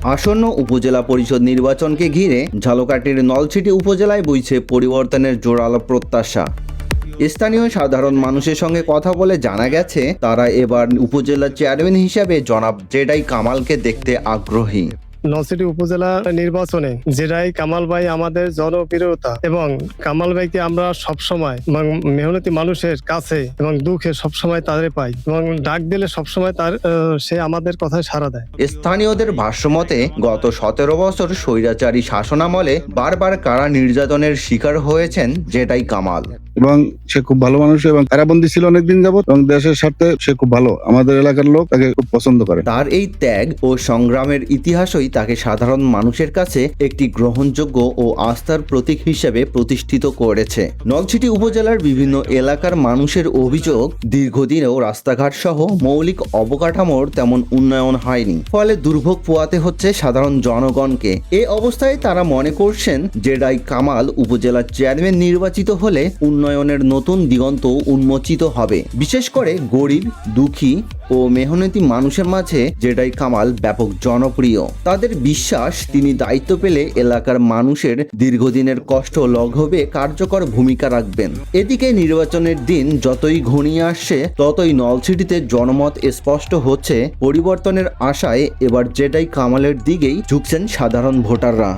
আসন্ন উপজেলা পরিষদ নির্বাচনকে ঘিরে ঝালকাঠির নলছিটি উপজেলায় বইছে পরিবর্তনের জোরালো প্রত্যাশা। স্থানীয় সাধারণ মানুষের সঙ্গে কথা বলে জানা গেছে, তারা এবার উপজেলা চেয়ারম্যান হিসেবে জনাব জেডাই কামালকে দেখতে আগ্রহী। নলছিটি উপজেলা নির্বাচনে জেডাই কামাল ভাই আমাদের জনপ্রিয়তা এবং কামাল ভাইকে আমরা সবসময় মেহনতি মানুষের কাছে এবং দুঃখে সবসময় তাদের পাই এবং ডাক দিলে সবসময় সে আমাদের কথায় সাড়া দেয়। স্থানীয়দের ভাষ্যমতে গত 17 বছর স্বৈরাচারী শাসনামলে বারবার কারা নির্যাতনের শিকার হয়েছেন জেডাই কামাল এবং সে খুব ভালো মানুষ এবং কারাবন্দী ছিল অনেকদিন যাবত এবং দেশের স্বার্থে সে খুব ভালো। আমাদের এলাকার লোক তাকে খুব পছন্দ করে। তার এই ত্যাগ ও সংগ্রামের ইতিহাসই তাকে সাধারণ মানুষের কাছে একটি গ্রহণযোগ্য ও আস্থার প্রতীক হিসেবে প্রতিষ্ঠিত করেছে। নলছিটি উপজেলার বিভিন্ন এলাকার মানুষের অভিযোগ, দীর্ঘদিনেও রাস্তাঘাট সহ মৌলিক অবকাঠামোর তেমন উন্নয়ন হয়নি, ফলে দুর্ভোগ পোহাতে হচ্ছে সাধারণ জনগণকে। এ অবস্থায় তারা মনে করছেন জেডাই কামাল উপজেলা চেয়ারম্যান নির্বাচিত হলে উন্নয়নের নতুন দিগন্ত উন্মোচিত হবে। বিশেষ করে গরিব, দুঃখী ও মেহনতি মানুষের মাঝে জেডাই কামাল ব্যাপক জনপ্রিয়। তাদের বিশ্বাস, তিনি দায়িত্ব পেলে এলাকার মানুষের দীর্ঘদিনের কষ্ট লাঘবে কার্যকর ভূমিকা রাখবেন। এদিকে নির্বাচনের দিন যতই ঘনিয়ে আসছে, ততই নলছিটিতে জনমত স্পষ্ট হচ্ছে। পরিবর্তনের আশায় এবার জেডাই কামালের দিকেই ঝুঁকছেন সাধারণ ভোটাররা।